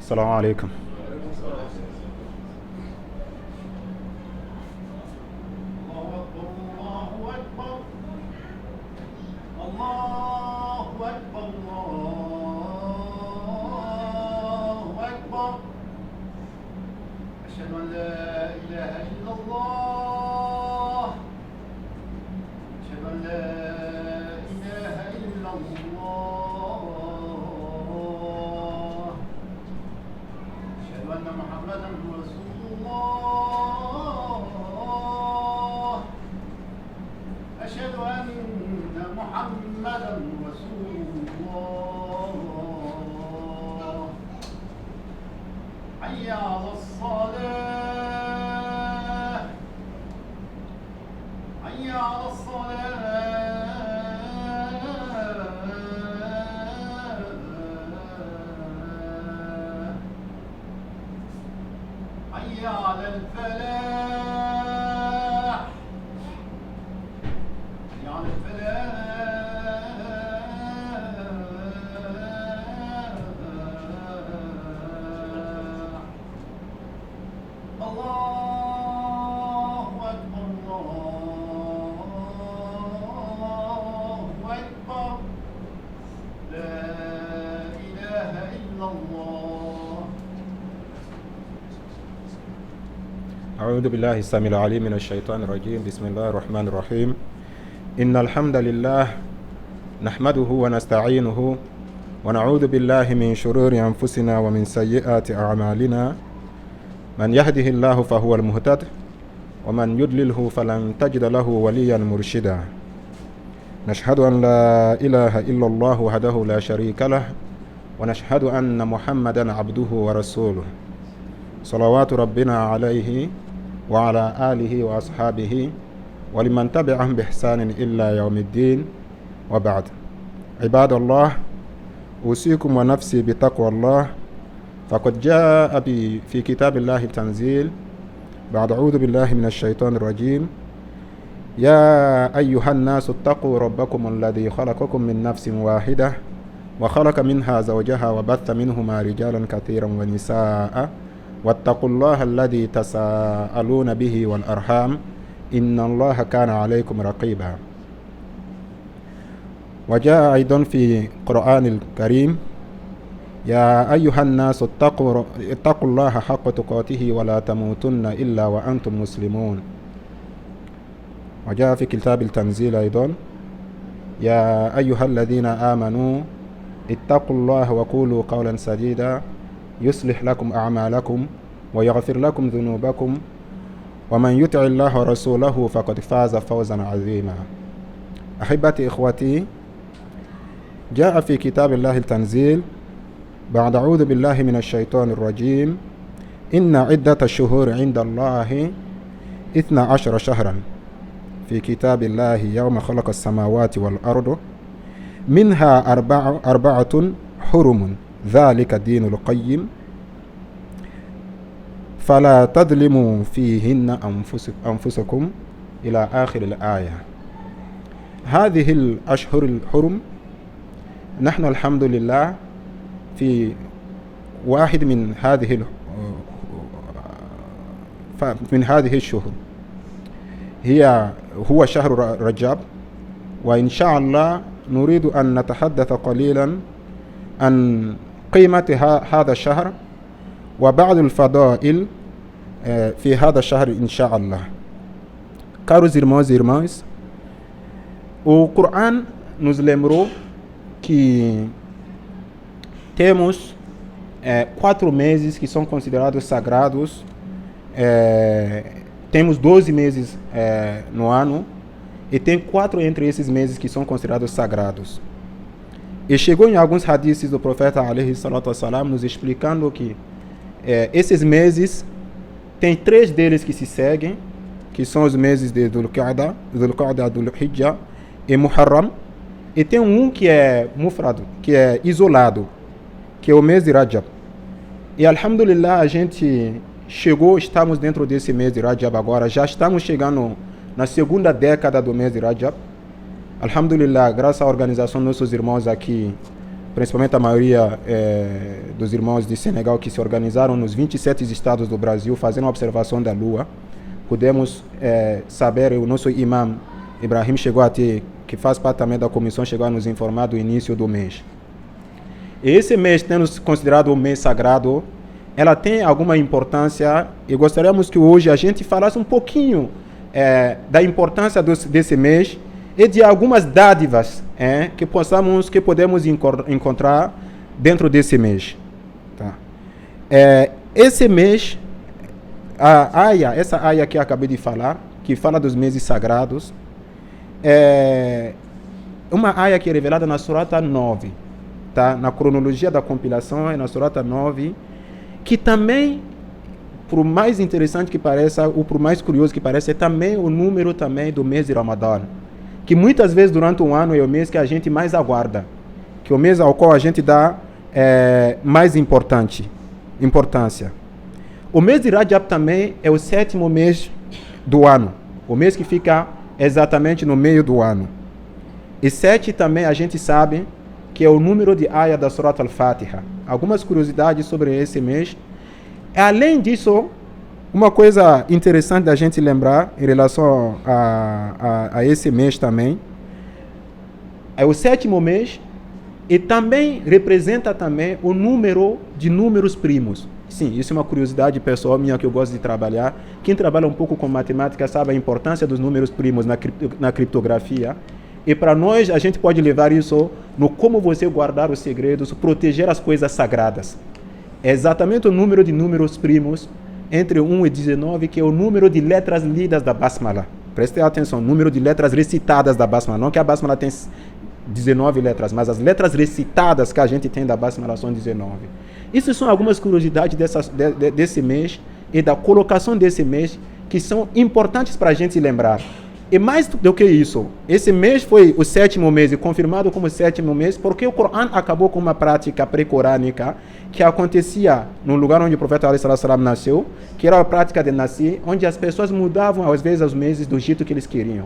السلام عليكم. أعوذ بالله السميع العليم من الشيطان الرجيم. بسم الله الرحمن الرحيم. إن الحمد لله نحمده ونستعينه ونعوذ بالله من شرور أنفسنا ومن سيئات أعمالنا. من يهده الله فهو المهتد ومن يضلله فلن تجد له وليا مرشدا. نشهد أن لا إله إلا الله وحده لا شريك له ونشهد أن محمدا عبده ورسوله صلوات ربنا عليه وعلى آله وأصحابه ولمن تبعهم بإحسان إلا يوم الدين، وبعد. عباد الله، أوصيكم ونفسي بتقوى الله، فقد جاء في كتاب الله التنزيل بعد أعوذ بالله من الشيطان الرجيم: يا أيها الناس اتقوا ربكم الذي خلقكم من نفس واحدة وخلق منها زوجها وبث منهما رجالا كثيرا ونساء واتقوا الله الذي تساءلون به والأرحام إن الله كان عليكم رقيبا. وجاء أيضا في القرآن الكريم: يا أيها الناس اتقوا الله حق تقاته ولا تموتن إلا وأنتم مسلمون. وجاء في كتاب التنزيل أيضا: يا أيها الذين آمنوا اتقوا الله وقولوا قولا سديدا يصلح لكم أعمالكم ويغفر لكم ذنوبكم ومن يطع الله ورسوله فقد فاز فوزا عظيما. أحبتي إخوتي، جاء في كتاب الله التنزيل بعد أعوذ بالله من الشيطان الرجيم: إن عدة الشهور عند الله 12 شهرا في كتاب الله يوم خلق السماوات والأرض منها أربعة حرم ذلك الدين القيم فلا تظلموا فيهن أنفسكم إلى آخر الآية. هذه الأشهر الحرم نحن الحمد لله في واحد من هذه الشهور هو شهر رجب، وإن شاء الله نريد أن نتحدث قليلا عن قيمة هذا الشهر وبعض الفضائل في هذا الشهر إن شاء الله. Caros irmãos e irmãs, o Corão nos lembrou que temos 4 meses que são considerados sagrados. Temos 12 meses no ano e tem 4 entre esses meses que são considerados sagrados. E chegou em alguns hadiths do profeta alaihi salatu wassalam nos explicando que esses meses, tem 3 deles que se seguem, que são os meses de Dhul-Qa'dah, Dhul-Hijjah e Muharram, e tem um que é mufrad, que é isolado, que é o mês de Rajab. E alhamdulillah, a gente estamos dentro desse mês de Rajab agora, já estamos chegando na segunda década do mês de Rajab. Alhamdulillah, graças à organização dos nossos irmãos aqui principalmente a maioria dos irmãos de Senegal que se organizaram nos 27 estados do Brasil, fazendo a observação da lua, pudemos saber, o nosso imam Ibrahim chegou a ter, que faz parte também da comissão, chegou a nos informar do início do mês. E esse mês, tendo considerado o mês sagrado, ela tem alguma importância e gostaríamos que hoje a gente falasse um pouquinho da importância desse mês e de algumas dádivas que podemos encontrar dentro desse mês. Tá? Esse mês, essa aia que eu acabei de falar, que fala dos meses sagrados, é uma aia que é revelada na Surata 9, tá? Na cronologia da compilação é na Surata 9, que também, por mais interessante que pareça, ou por mais curioso que pareça, é também o número também do mês de Ramadã, que muitas vezes durante um ano é o mês que a gente mais aguarda, que é o mês ao qual a gente dá mais importância. O mês de Rajab também é o 7º mês do ano, o mês que fica exatamente no meio do ano. E 7 também a gente sabe que é o número de ayah da Surat al-Fatiha. Algumas curiosidades sobre esse mês. Além disso, uma coisa interessante da gente lembrar em relação a esse mês também, é o 7º mês e também representa também o número de números primos. Sim, isso é uma curiosidade pessoal minha que eu gosto de trabalhar. Quem trabalha um pouco com matemática sabe a importância dos números primos na criptografia. E para nós, a gente pode levar isso no como você guardar os segredos, proteger as coisas sagradas. É exatamente o número de números primos entre 1 e 19, que é o número de letras lidas da Basmala. Prestem atenção, número de letras recitadas da Basmala. Não que a Basmala tem 19 letras, mas as letras recitadas que a gente tem da Basmala são 19. Isso são algumas curiosidades desse mês e da colocação desse mês que são importantes para a gente lembrar. E mais do que isso, esse mês foi o 7º mês e confirmado como 7º mês porque o Corão acabou com uma prática pré-corânica que acontecia no lugar onde o profeta ﷺ nasceu, que era a prática de nascer, onde as pessoas mudavam às vezes os meses do jeito que eles queriam.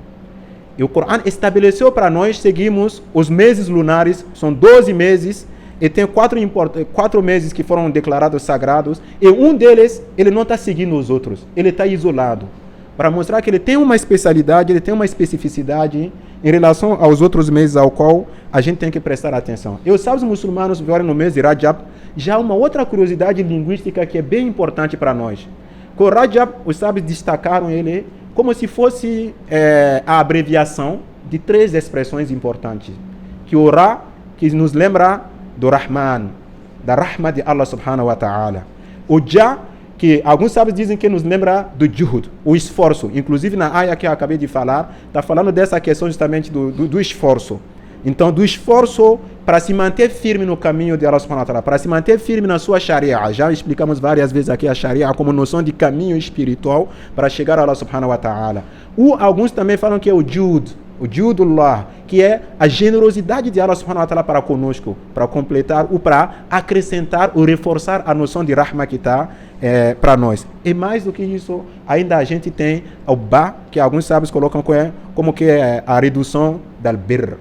E o Corão estabeleceu para nós, seguimos os meses lunares, são 12 meses, e tem 4 meses que foram declarados sagrados, e um deles, ele não está seguindo os outros, ele está isolado, para mostrar que ele tem uma especialidade, ele tem uma especificidade em relação aos outros meses ao qual a gente tem que prestar atenção. E os sábios muçulmanos vieram no mês de Rajab, já uma outra curiosidade linguística que é bem importante para nós. Com o Rajab, os sábios destacaram ele como se fosse a abreviação de 3 expressões importantes. Que o Ra, que nos lembra do Rahman, da Rahma de Allah subhanahu wa ta'ala. O Ja, que alguns sábios dizem que nos lembra do Juhud, o esforço. Inclusive na ayah que eu acabei de falar, está falando dessa questão justamente do esforço. Então, do esforço para se manter firme no caminho de Allah subhanahu wa ta'ala, para se manter firme na sua Sharia. Já explicamos várias vezes aqui a Sharia como noção de caminho espiritual para chegar a Allah subhanahu wa ta'ala. Alguns também falam que é o Jud, o Judullah, que é a generosidade de Allah subhanahu wa ta'ala para conosco, para completar ou para acrescentar ou reforçar a noção de Rahma que está para nós. E mais do que isso, ainda a gente tem o Ba, que alguns sábios colocam como que é a redução da Albir.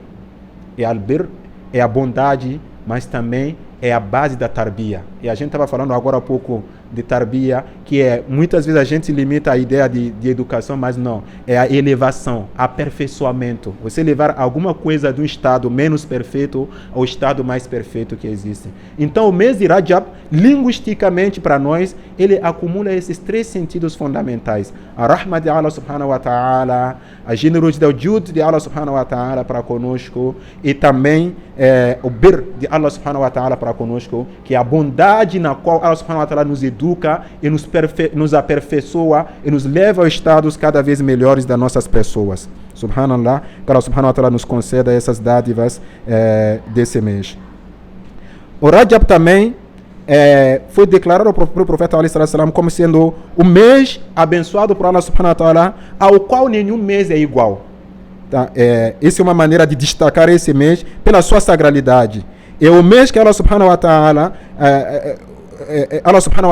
E Albir é a bondade, mas também é a base da tarbia. E a gente estava falando agora há pouco de tarbia, que muitas vezes a gente limita a ideia de educação, mas não, é a elevação, aperfeiçoamento. Você levar alguma coisa de um estado menos perfeito ao estado mais perfeito que existe. Então o mês de Rajab, linguisticamente para nós, ele acumula esses 3 sentidos fundamentais. A Rahma de Allah subhanahu wa ta'ala, a generosidade, o Jud de Allah subhanahu wa ta'ala para conosco, e também o Bir de Allah subhanahu wa ta'ala para conosco, que é a bondade na qual Allah subhanahu wa ta'ala nos educa e nos aperfeiçoa e nos leva a estados cada vez melhores das nossas pessoas. Subhanallah, que Allah subhanahu wa ta'ala nos conceda essas dádivas desse mês. O Rajab também foi declarado pelo profeta ﷺ como sendo o mês abençoado por Allah subhanahu wa ta'ala, ao qual nenhum mês é igual. Tá? Essa é uma maneira de destacar esse mês pela sua sagralidade. É o mês que Allah subhanahu wa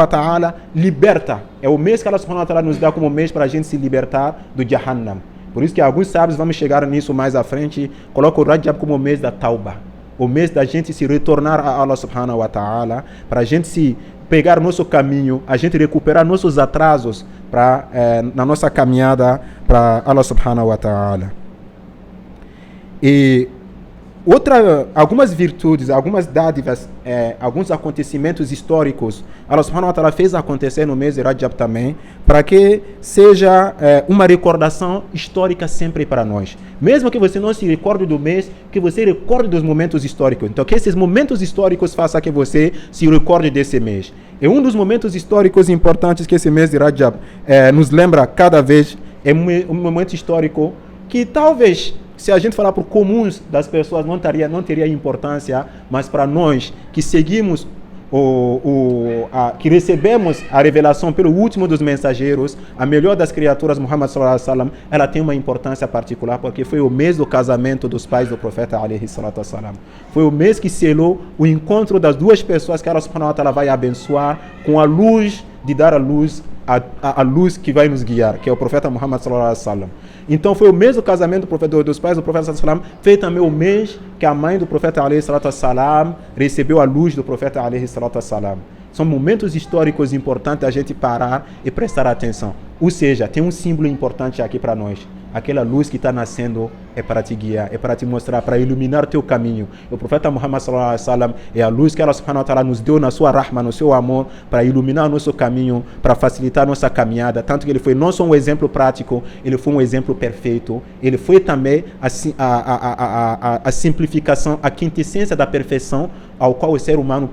ta'ala liberta. É o mês que Allah subhanahu wa ta'ala nos dá como mês para a gente se libertar do Jahannam. Por isso que alguns sábios, vamos chegar nisso mais à frente, colocam o Rajab como o mês da Tauba. o mês da gente se retornar a Allah subhanahu wa ta'ala, para a gente se pegar nosso caminho, a gente recuperar nossos atrasos na nossa caminhada para Allah subhanahu wa ta'ala. E algumas virtudes, algumas dádivas, alguns acontecimentos históricos, Allah subhanahu wa ta'ala fez acontecer no mês de Rajab também, para que seja uma recordação histórica sempre para nós. Mesmo que você não se recorde do mês, que você recorde dos momentos históricos. Então, que esses momentos históricos façam que você se recorde desse mês. E um dos momentos históricos importantes que esse mês de Rajab nos lembra cada vez é um momento histórico que talvez, se a gente falar por comuns das pessoas, não teria importância, mas para nós que seguimos, que recebemos a revelação pelo último dos mensageiros, a melhor das criaturas, Muhammad sallallahu alaihi wasallam, ela tem uma importância particular, porque foi o mês do casamento dos pais do profeta alaihi salatu wassalam. Foi o mês que selou o encontro das duas pessoas que Allah subhanahu wa ta'ala vai abençoar com a luz de dar a luz, a luz que vai nos guiar, que é o profeta Muhammad sallallahu alaihi wasallam. Então foi o mês do casamento dos pais do profeta sallallahu alaihi wasallam, foi também o mês que a mãe do profeta alaihi salatu wassalam recebeu a luz do profeta alaihi salatu wassalam. São momentos históricos importantes a gente parar e prestar atenção. Ou seja, tem um símbolo importante aqui para nós. Aquela luz que está nascendo é para te guiar, é para te mostrar, para iluminar teu caminho. O profeta Muhammad sallallahu alaihi wasallam é a luz que Allah subhanahu wa ta'ala nos deu na sua rahma, no seu amor, para iluminar nosso caminho, para facilitar nossa caminhada. Tanto que ele foi não só um exemplo prático, ele foi um exemplo perfeito. Ele foi também a simplificação, a quintessência da perfeição ao qual o ser humano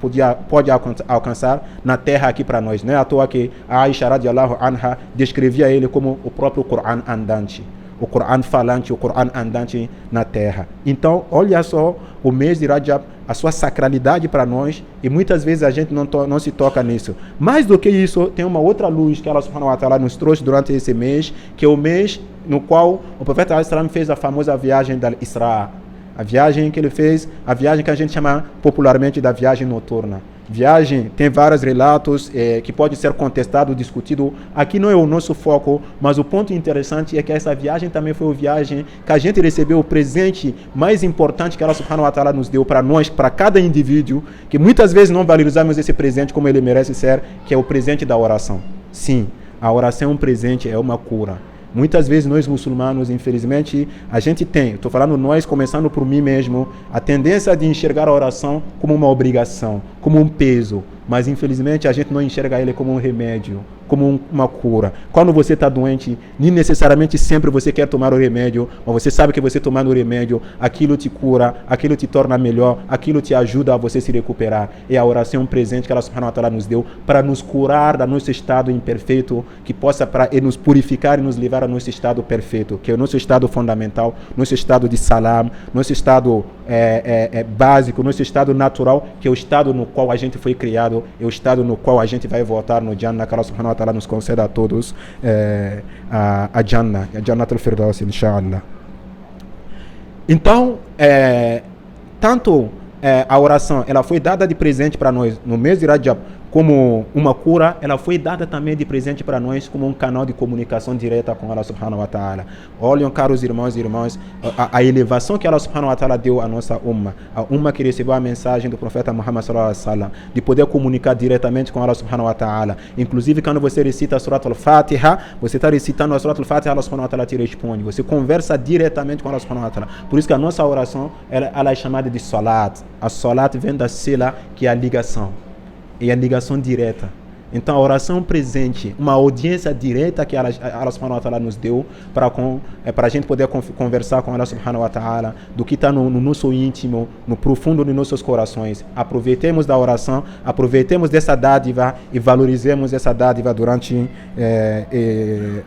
pode alcançar na terra aqui para nós. Não é à toa que a Aisha radiallahu anha descrevia ele como o próprio Coran andante. O Coran falante, o Coran andante na terra. Então, olha só o mês de Rajab, a sua sacralidade para nós, e muitas vezes a gente não se toca nisso. Mais do que isso, tem uma outra luz que Allah subhanahu wa ta'ala nos trouxe durante esse mês, que é o mês no qual o profeta al-Islam fez a famosa viagem da Isra. A viagem que ele fez, a viagem que a gente chama popularmente da viagem noturna. Viagem tem vários relatos que pode ser contestado, discutido. Aqui não é o nosso foco, mas o ponto interessante é que essa viagem também foi a viagem que a gente recebeu o presente mais importante que Allah subhanahu wa ta'ala nos deu para nós, para cada indivíduo, que muitas vezes não valorizamos esse presente como ele merece ser, que é o presente da oração. Sim, a oração é um presente, é uma cura. Muitas vezes nós muçulmanos, infelizmente, a gente tem, estou falando nós, começando por mim mesmo, a tendência de enxergar a oração como uma obrigação, como um peso, mas infelizmente a gente não enxerga ele como um remédio, como uma cura. Quando você está doente, nem necessariamente sempre você quer tomar o remédio, mas você sabe que você tomando o remédio, aquilo te cura, aquilo te torna melhor, aquilo te ajuda a você se recuperar. E a oração é um presente que Allah subhanahu wa ta'ala nos deu para nos curar do nosso estado imperfeito, que possa nos purificar e nos levar ao nosso estado perfeito, que é o nosso estado fundamental, nosso estado de salam, nosso estado básico, nosso estado natural, que é o estado no qual a gente foi criado, é o estado no qual a gente vai voltar no Jannah, que Allah subhanahu wa ta'ala nos conceda a todos a Jannah al-Firdaus, inshallah. Então, tanto a oração, ela foi dada de presente para nós no mês de Rajab como uma cura, ela foi dada também de presente para nós como um canal de comunicação direta com Allah subhanahu wa ta'ala. Olhem, caros irmãos e irmãs, a elevação que Allah subhanahu wa ta'ala deu à nossa a umma que recebeu a mensagem do profeta Muhammad sallallahu alaihi wasallam, de poder comunicar diretamente com Allah subhanahu wa ta'ala. Inclusive, quando você recita a Surat al-Fatiha, você está recitando a Surat al-Fatiha, Allah subhanahu wa ta'ala te responde. Você conversa diretamente com Allah subhanahu wa ta'ala. Por isso que a nossa oração, ela é chamada de salat. A salat vem da sila, que é a ligação. E a ligação direta. Então a oração presente, uma audiência direta que Allah subhanahu wa ta'ala nos deu para a gente poder conversar com Allah subhanahu wa ta'ala do que está no nosso íntimo, no profundo de nossos corações. Aproveitemos da oração, aproveitemos dessa dádiva e valorizemos essa dádiva durante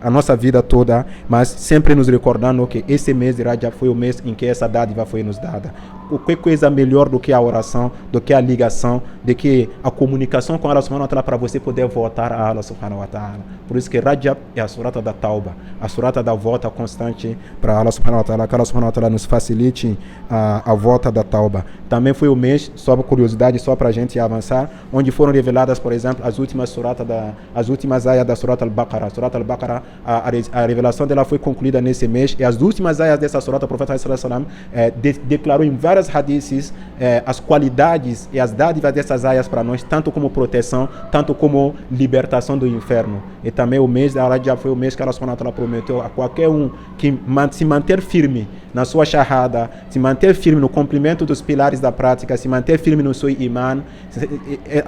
a nossa vida toda, mas sempre nos recordando que esse mês de Rajab foi o mês em que essa dádiva foi nos dada. Qualquer coisa melhor do que a oração, do que a ligação, do que a comunicação com Allah subhanahu wa ta'ala para você poder voltar a Allah subhanahu wa ta'ala. Por isso que Rajab é a surata da Tauba, a surata da volta constante para Allah subhanahu wa ta'ala, que Allah subhanahu wa ta'ala nos facilite a volta da Tauba. Também foi o mês, só por curiosidade, só para a gente avançar, onde foram reveladas, por exemplo, as últimas ayas da surata al-Baqarah. A surata al-Baqarah, a revelação dela foi concluída nesse mês, e as últimas ayas dessa surata, o profeta sallallahu alaihi wasallam declarou em várias vários hadiths as qualidades e as dádivas dessas aias para nós, tanto como proteção, tanto como libertação do inferno. E também o mês da Rajab foi o mês que Allah subhanahu wa ta'ala prometeu a qualquer um que se manter firme na sua shahada, se manter firme no cumprimento dos pilares da prática, se manter firme no seu iman,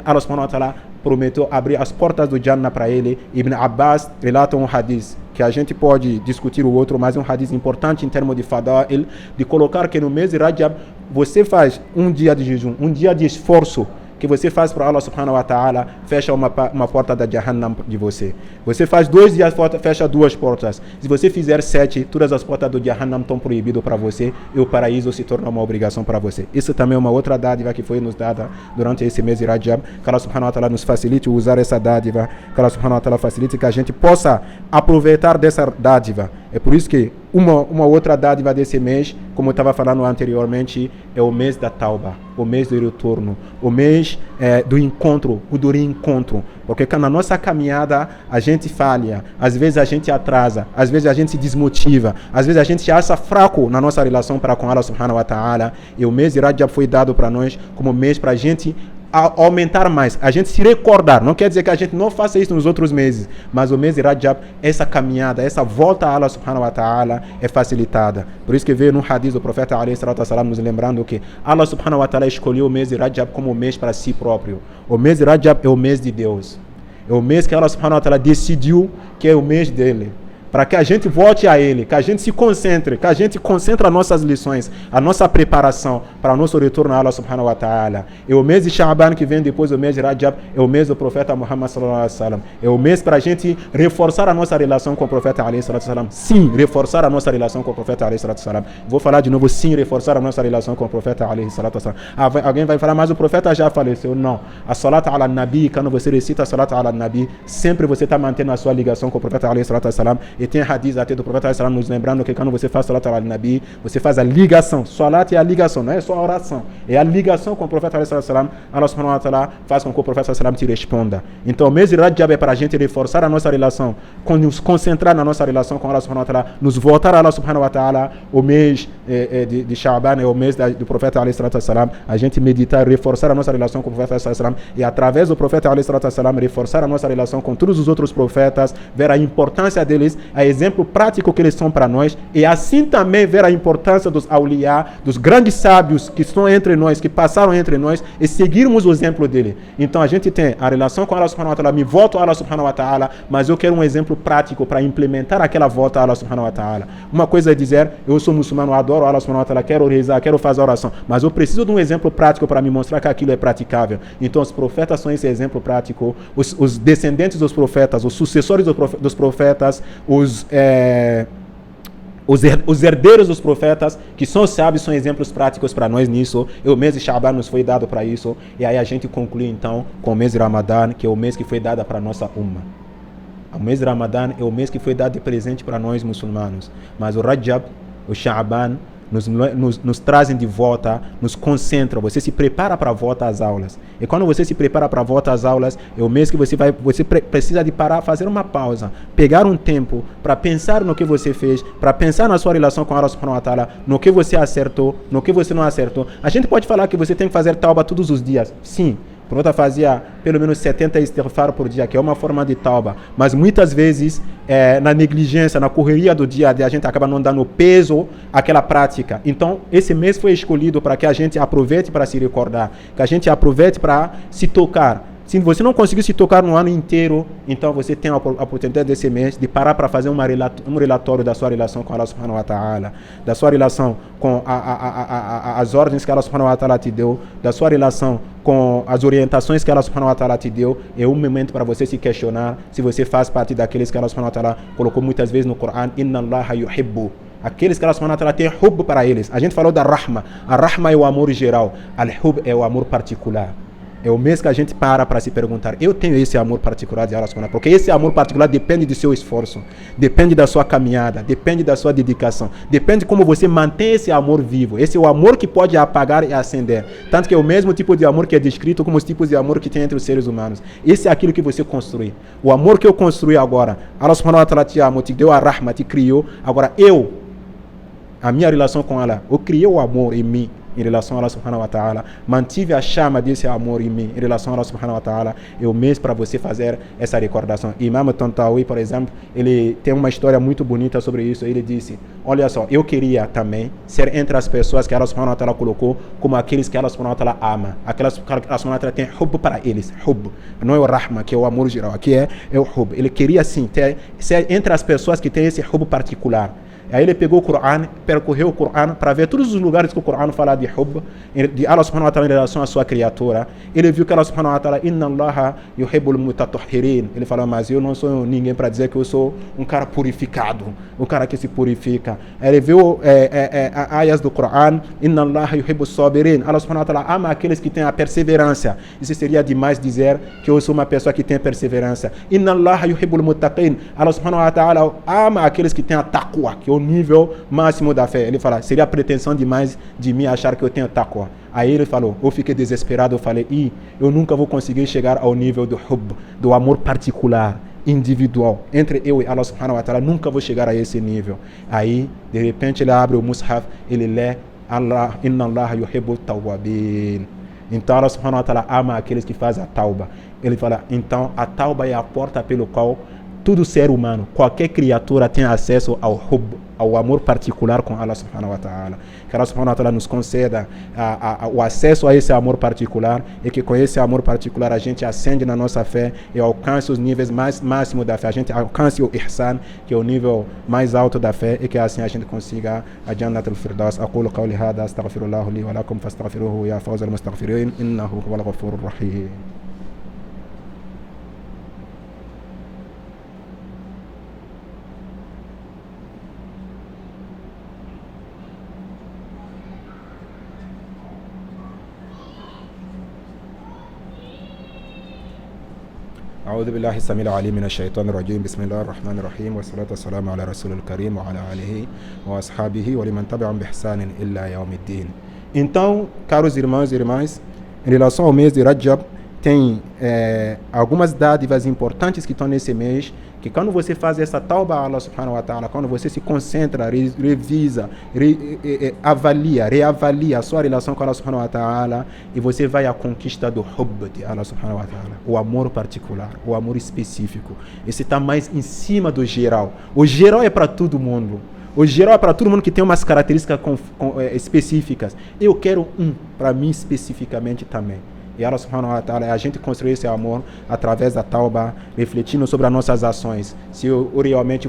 Allah subhanahu wa ta'ala prometeu abrir as portas do Jannah para ele. Ibn Abbas relata um hadith que a gente pode discutir o outro, mas é um hadith importante em termos de fada'il, de colocar que no mês de Rajab você faz um dia de jejum, um dia de esforço que você faz para Allah subhanahu wa ta'ala, fecha uma porta da Jahannam de você. Você faz 2 dias, fecha 2 portas. Se você fizer 7, todas as portas do Jahannam estão proibidas para você e o paraíso se torna uma obrigação para você. Isso também é uma outra dádiva que foi nos dada durante esse mês de Rajab. Que Allah subhanahu wa ta'ala nos facilite usar essa dádiva, que Allah subhanahu wa ta'ala facilite que a gente possa aproveitar dessa dádiva. É por isso que uma outra dádiva desse mês, como eu estava falando anteriormente, é o mês da Tauba, o mês do retorno, o mês do encontro, o do reencontro. Porque na nossa caminhada a gente falha, às vezes a gente atrasa, às vezes a gente se desmotiva, às vezes a gente se acha fraco na nossa relação para com Allah subhanahu wa ta'ala. E o mês de Rajab foi dado para nós como mês para a gente aumentar mais, a gente se recordar. Não quer dizer que a gente não faça isso nos outros meses, mas o mês de Rajab, essa caminhada, essa volta a Allah subhanahu wa ta'ala é facilitada. Por isso que veio no hadith do profeta alayhi salatu wassalam nos lembrando que Allah subhanahu wa ta'ala escolheu o mês de Rajab como mês para si próprio. O mês de Rajab é o mês de Deus, é o mês que Allah subhanahu wa ta'ala decidiu que é o mês dele, para que a gente volte a Ele, que a gente se concentre, que a gente concentre as nossas lições, a nossa preparação para o nosso retorno a Allah subhanahu wa ta'ala. E o mês de Sha'ban, que vem depois do mês de Rajab, é o mês do profeta Muhammad sallallahu alaihi wasallam. É o mês para a gente reforçar a nossa relação com o profeta alaihi salatu wasallam. Sim, reforçar a nossa relação com o profeta alaihi salatu wasallam. Vou falar de novo, sim, reforçar a nossa relação com o profeta alaihi salatu wasallam. Alguém vai falar, mas o profeta já faleceu. Não. A salat ala nabi, quando você recita a salat ala nabi, sempre você está mantendo a sua ligação com o profeta alaihi salatu wasallam. E tem hadith até do profeta sallallahu alaihi wasallam nos lembrando que quando você faz salat ala nabi, você faz a ligação. Salat é a ligação, não é só a oração. É a ligação com o profeta alaihi salatu wasallam. Allah subhanahu wa ta'ala faz com que o profeta sallallahu alaihi wasallam te responda. Então o mês de Rajab é para a gente reforçar a nossa relação, nos concentrar na nossa relação com Allah subhanahu wa ta'ala, nos voltar a Allah subhanahu wa ta'ala. O mês de Sha'ban é o mês do profeta alaihi salatu wasallam. A gente meditar, reforçar a nossa relação com o profeta sallallahu alaihi wasallam, e através do profeta alaihi salatu wasallam reforçar a nossa relação com todos os outros profetas, ver a importância deles, a exemplo prático que eles são para nós, e assim também ver a importância dos awliya, dos grandes sábios que estão entre nós, que passaram entre nós, e seguirmos o exemplo dele. Então a gente tem a relação com Allah subhanahu wa ta'ala, me volto a Allah subhanahu wa ta'ala, mas eu quero um exemplo prático para implementar aquela volta a Allah subhanahu wa ta'ala. Uma coisa é dizer, eu sou muçulmano, adoro Allah subhanahu wa ta'ala, quero rezar, quero fazer oração, mas eu preciso de um exemplo prático para me mostrar que aquilo é praticável. Então os profetas são esse exemplo prático, os descendentes dos profetas, os sucessores dos profetas, os herdeiros dos profetas, que são sábios, são exemplos práticos para nós nisso. E o mês de Sha'ban nos foi dado para isso. E aí a gente conclui então com o mês de Ramadã, que é o mês que foi dado para a nossa umma. O mês de Ramadã é o mês que foi dado de presente para nós muçulmanos. Mas o Rajab, o Sha'ban, nos trazem de volta, nos concentram. Você se prepara para a volta às aulas. E quando você se prepara para a volta às aulas, é o mês que você precisa de parar, fazer uma pausa, pegar um tempo para pensar no que você fez, para pensar na sua relação com Allah subhanahu wa ta'ala, no que você acertou, no que você não acertou. A gente pode falar que você tem que fazer tauba todos os dias. Sim. O profeta fazia pelo menos 70 istighfar por dia, que é uma forma de tauba. Mas muitas vezes, na negligência, na correria do dia a dia, a gente acaba não dando peso àquela prática. Então, esse mês foi escolhido para que a gente aproveite para se recordar, que a gente aproveite para se tocar. Se você não conseguir se tocar no ano inteiro, então você tem a oportunidade desse mês de parar para fazer um relatório da sua relação com Allah subhanahu wa ta'ala, da sua relação com as ordens que Allah subhanahu wa ta'ala te deu, da sua relação com as orientações que Allah subhanahu wa ta'ala te deu. É um momento para você se questionar se você faz parte daqueles que Allah subhanahu wa ta'ala colocou muitas vezes no Coran, inna Allaha yuhibbu. Aqueles que Allah subhanahu wa ta'ala tem hub para eles. A gente falou da rahma. A rahma é o amor geral. Al-hub é o amor particular. É o mês que a gente para se perguntar, eu tenho esse amor particular de Allah subhanahu wa ta'ala, porque esse amor particular depende do seu esforço, depende da sua caminhada, depende da sua dedicação, depende de como você mantém esse amor vivo. Esse é o amor que pode apagar e acender. Tanto que é o mesmo tipo de amor que é descrito como os tipos de amor que tem entre os seres humanos. Esse é aquilo que você construi. O amor que eu construí agora, Allah subhanahu wa ta'ala te amou, te deu a rahma, te criou. Agora a minha relação com Allah, eu criei o amor em mim. em relação a Allah subhanahu wa ta'ala, mantive a chama desse amor em mim, em relação a Allah subhanahu wa ta'ala, eu mesmo para você fazer essa recordação. Imam Tantawi, por exemplo, ele tem uma história muito bonita sobre isso. Ele disse, olha só, eu queria também ser entre as pessoas que Allah subhanahu wa ta'ala colocou como aqueles que Allah subhanahu wa ta'ala ama, aquelas que Allah subhanahu wa ta'ala tem hub para eles, hub, não é o rahma, que é o amor geral, aqui é o hub. Ele queria sim ser entre as pessoas que têm esse hub particular. Aí ele pegou o Coran, percorreu o Coran para ver todos os lugares que o Coran fala de hub, de Allah subhanahu wa ta'ala em relação à sua criatura. Ele viu que Allah subhanahu wa ta'ala, inna Allaha yuhibbul mutatahhirin. Ele falou, mas eu não sou ninguém para dizer que eu sou um cara purificado, um cara que se purifica. Aí ele viu ayas do Coran, inna Allaha yuhibbus sabirin. Allah subhanahu wa ta'ala ama aqueles que têm a perseverança. Isso seria demais dizer que eu sou uma pessoa que tem perseverança. Inna Allaha yuhibbul muttaqin. Allah subhanahu wa ta'ala ama aqueles que têm a taqwa, que é o nível máximo da fé. Ele fala, seria a pretensão demais de mim achar que eu tenho taqwa. Aí ele falou, eu fiquei desesperado, eu falei, eu nunca vou conseguir chegar ao nível do hub, do amor particular, individual, entre eu e Allah subhanahu wa ta'ala, nunca vou chegar a esse nível. Aí, de repente, ele abre o mushaf, ele lê, Allah, inna Allah yuhibbu tawwabin. Então Allah subhanahu wa ta'ala ama aqueles que fazem a tauba. Ele fala, então a tauba é a porta pelo qual todo ser humano, qualquer criatura tem acesso ao hub, ao amor particular com Allah subhanahu wa ta'ala. Que Allah subhanahu wa ta'ala nos conceda o acesso a esse amor particular e que com esse amor particular a gente ascende na nossa fé e alcance os níveis mais máximos da fé. A gente alcance o ihsan, que é o nível mais alto da fé, e que assim a gente consiga a Jannat al-Firdaus. Aqulu qawli hada, astaghfirullah li wa lakum fastaghfiruhu ya fawz al-mustaghfirin, innahu huwal ghafurur rahim. أعوذ بالله السميع العليم من الشيطان الرجيم بسم الله الرحمن الرحيم والصلاة والسلام على رسول الكريم وعلى آله وأصحابه ولمن تبعهم بإحسان إلى يوم الدين. Então, caros irmãos e irmãs, em relação ao mês de Rajab, tem algumas dádivas importantes que estão nesse mês, que quando você faz essa tauba a Allah subhanahu wa ta'ala, quando você se concentra, revisa, reavalia a sua relação com Allah subhanahu wa ta'ala, e você vai à conquista do hubb de Allah subhanahu wa ta'ala, o amor particular, o amor específico. Esse está mais em cima do geral. O geral é para todo mundo. O geral é para todo mundo que tem umas características específicas. Eu quero para mim especificamente também. E Allah subhanahu wa ta'ala, a gente construir esse amor através da tauba, refletindo sobre as nossas ações. Se eu realmente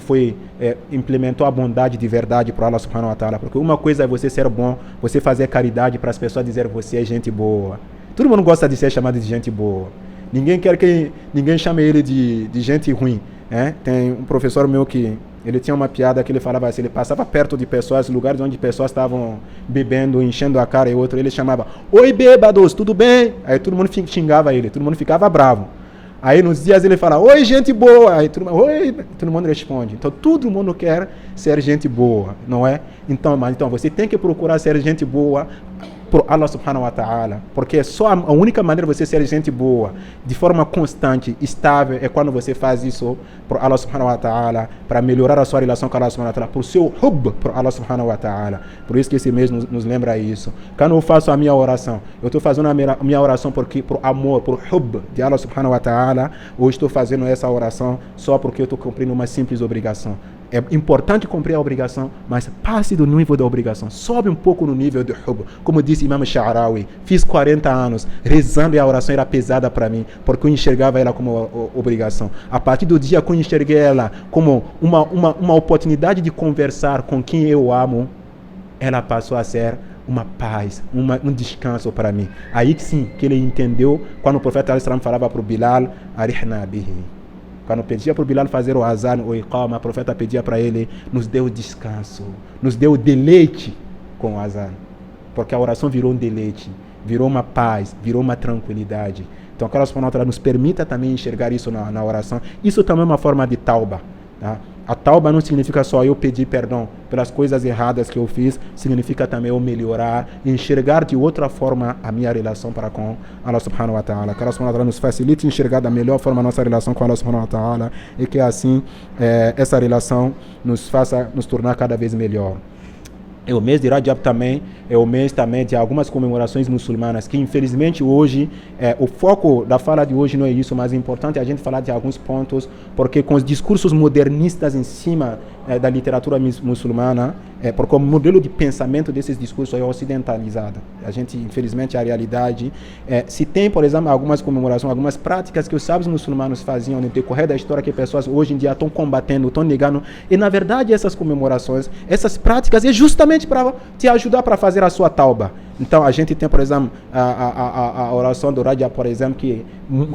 implementou a bondade de verdade para Allah subhanahu wa ta'ala. Porque uma coisa é você ser bom, você fazer caridade para as pessoas dizerem que você é gente boa. Todo mundo gosta de ser chamado de gente boa. Ninguém quer que ninguém chame ele de gente ruim. Tem um professor meu que ele tinha uma piada que ele falava assim, ele passava perto de pessoas, lugares onde pessoas estavam bebendo, enchendo a cara e outro, ele chamava, oi bêbados, tudo bem? Aí todo mundo xingava ele, todo mundo ficava bravo. Aí nos dias ele fala, oi gente boa, aí todo mundo responde. Então todo mundo quer ser gente boa, não é? Então você tem que procurar ser gente boa por Allah subhanahu wa ta'ala, porque só a única maneira de você ser gente boa de forma constante, estável, é quando você faz isso por Allah subhanahu wa ta'ala, para melhorar a sua relação com Allah subhanahu wa ta'ala, por seu hub por Allah subhanahu wa ta'ala. Por isso que esse mês nos lembra isso. Quando eu faço a minha oração, eu estou fazendo a minha oração por amor, por hub de Allah subhanahu wa ta'ala, ou estou fazendo essa oração só porque eu estou cumprindo uma simples obrigação? É importante cumprir a obrigação, mas passe do nível da obrigação, sobe um pouco no nível do hub. Como disse Imam Sha'rawi, fiz 40 anos rezando e a oração era pesada para mim, porque eu enxergava ela como obrigação. A partir do dia que eu enxerguei ela como uma oportunidade de conversar com quem eu amo, ela passou a ser uma paz, um descanso para mim. Aí sim que ele entendeu quando o profeta al-Islam falava para o Bilal, arihna bihi. Quando pedia para o Bilal fazer o azan, o iqama, a profeta pedia para ele, nos deu descanso, nos deu deleite com o azan. Porque a oração virou um deleite, virou uma paz, virou uma tranquilidade. Então, que Allah subhanahu wa ta'ala nos permita também enxergar isso na oração. Isso também é uma forma de tauba. Tá? A tauba não significa só eu pedir perdão pelas coisas erradas que eu fiz, significa também eu melhorar e enxergar de outra forma a minha relação para com Allah subhanahu wa ta'ala. Que Allah subhanahu wa ta'ala nos facilite enxergar da melhor forma a nossa relação com Allah subhanahu wa ta'ala e que assim essa relação nos faça nos tornar cada vez melhor. É o mês de Rajab também, é o mês também de algumas comemorações muçulmanas, que infelizmente hoje, o foco da fala de hoje não é isso, mas é importante a gente falar de alguns pontos, porque com os discursos modernistas em cima da literatura muçulmana, porque o modelo de pensamento desses discursos é ocidentalizado. A gente, infelizmente, a realidade, se tem, por exemplo, algumas comemorações, algumas práticas que os sábios muçulmanos faziam no decorrer da história que pessoas hoje em dia estão combatendo, estão negando, e na verdade essas comemorações, essas práticas é justamente para te ajudar para fazer a sua tauba. Então a gente tem, por exemplo, a oração do Rajab, por exemplo, que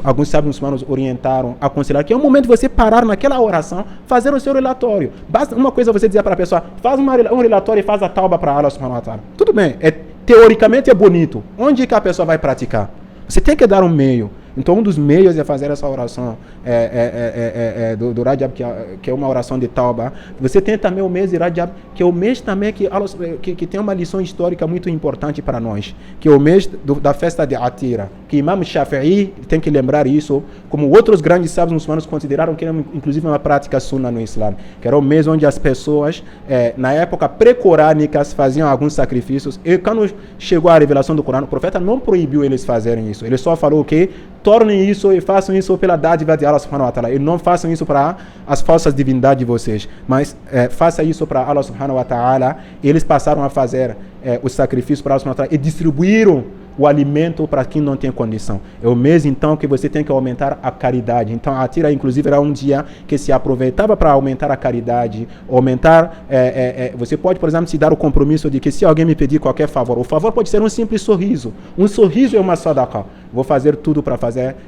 alguns sábios muçulmanos orientaram, aconselharam que é o momento de você parar naquela oração, fazer o seu relatório. Basta uma coisa você dizer para a pessoa, faz um relatório e faz a tauba para Allah subhanahu wa ta'ala. Tudo bem, teoricamente é bonito. Onde que a pessoa vai praticar? Você tem que dar um meio. Então, um dos meios de fazer essa oração do Rajab, que é uma oração de Tauba. Você tem também o mês de Rajab, que é o mês também que tem uma lição histórica muito importante para nós, que é o mês da festa de Atira, que Imam Shafi'i tem que lembrar isso, como outros grandes sábios muçulmanos consideraram que era inclusive uma prática sunna no Islã, que era o mês onde as pessoas, na época pré-corânicas, faziam alguns sacrifícios, e quando chegou a revelação do Corão, o profeta não proibiu eles fazerem isso, ele só falou que tornem isso e façam isso pela dádiva de Allah subhanahu wa ta'ala. E não façam isso para as falsas divindades de vocês. Mas faça isso para Allah subhanahu wa ta'ala. E eles passaram a fazer os sacrifícios para Allah subhanahu wa ta'ala e distribuíram o alimento para quem não tem condição. É o mês, então, que você tem que aumentar a caridade. Então, a Atira, inclusive, era um dia que se aproveitava para aumentar a caridade, aumentar... você pode, por exemplo, se dar o compromisso de que se alguém me pedir qualquer favor, o favor pode ser um simples sorriso. Um sorriso é uma sadaqa. Vou fazer tudo para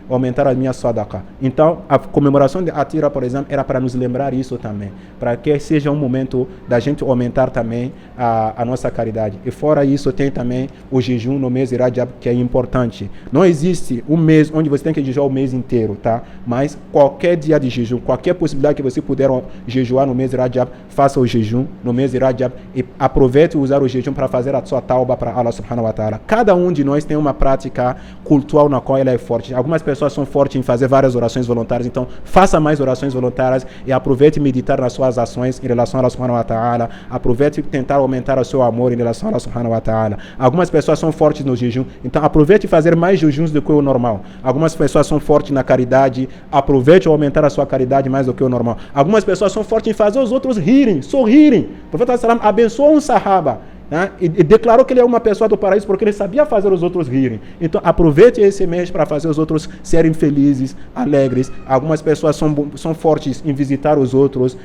aumentar a minha sadaqa. Então, a comemoração de Atira, por exemplo, era para nos lembrar isso também. Para que seja um momento da gente aumentar também a nossa caridade. E fora isso, tem também o jejum no mês de Rajab, que é importante. Não existe um mês onde você tem que jejuar o mês inteiro, tá? Mas qualquer dia de jejum, qualquer possibilidade que você puder jejuar no mês de Rajab, faça o jejum no mês de Rajab e aproveite usar o jejum para fazer a sua tauba para Allah subhanahu wa ta'ala. Cada um de nós tem uma prática cultural na qual ela é forte. Algumas pessoas são fortes em fazer várias orações voluntárias, então faça mais orações voluntárias e aproveite meditar nas suas ações em relação a Allah subhanahu wa ta'ala. Aproveite tentar aumentar o seu amor em relação a Allah subhanahu wa ta'ala. Algumas pessoas são fortes no jejum, então aproveite fazer mais jejuns do que o normal. Algumas pessoas são fortes na caridade, aproveite aumentar a sua caridade mais do que o normal. Algumas pessoas são fortes em fazer os outros rirem, sorrirem. O profeta sallam abençoou um sahaba, né? E declarou que ele é uma pessoa do paraíso porque ele sabia fazer os outros rirem. Então aproveite esse mês para fazer os outros serem felizes, alegres. Algumas pessoas são fortes em visitar os outros,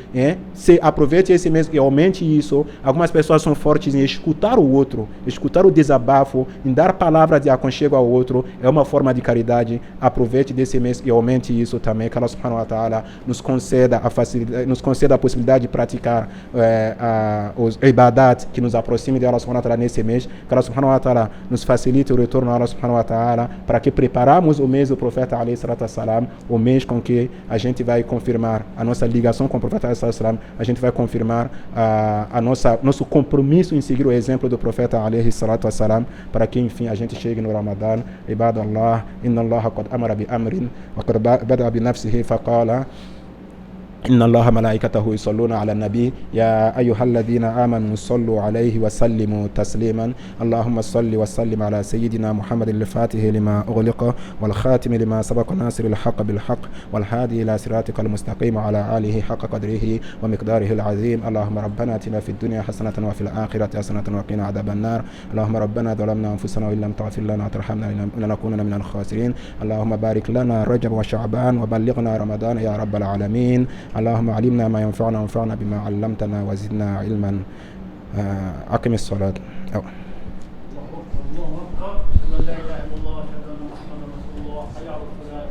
aproveite esse mês e aumente isso. Algumas pessoas são fortes em escutar o outro, escutar o desabafo, em dar palavras de aconchego ao outro. É uma forma de caridade. Aproveite desse mês e aumente isso também. Que Allah subhanahu wa ta'ala nos conceda a possibilidade de praticar os ibadat que nos aproximam de Allah subhanahu wa ta'ala nesse mês, que Allah subhanahu wa ta'ala nos facilite o retorno a Allah subhanahu wa ta'ala, para que preparamos o mês do profeta alayhi salatu wassalam, o mês com que a gente vai confirmar a nossa ligação com o profeta alayhi salatu wassalam, a gente vai confirmar nosso compromisso em seguir o exemplo do profeta alayhi salatu wassalam, para que enfim a gente chegue no Ramadã. Ibadallah, inna Allah qad amara bi amrin wa qad bada'a bi nafsihi faqala إن الله ملائكته يصلون على النبي يا أيها الذين آمنوا صلوا عليه وسلموا تسليما اللهم صل وسلم على سيدنا محمد الفاتح لما أغلق والخاتم لما سبق ناصر الحق بالحق والهادي إلى صراطك المستقيم وعلى آله حق قدره ومقداره العظيم اللهم ربنا آتنا في الدنيا حسنة وفي الآخرة حسنة وقنا عذاب النار اللهم ربنا ظلمنا أنفسنا وإن لم تغفر لنا وترحمنا لنكونن من الخاسرين اللهم بارك لنا رجب وشعبان وبلغنا رمضان يا رب العالمين اللهم علمنا ما ينفعنا وانفعنا بما علمتنا وزدنا علما أقم الصلاة الله أكبر الله أكبر لا إله إلا الله أشهد أن محمدا رسول الله حي على الصلاة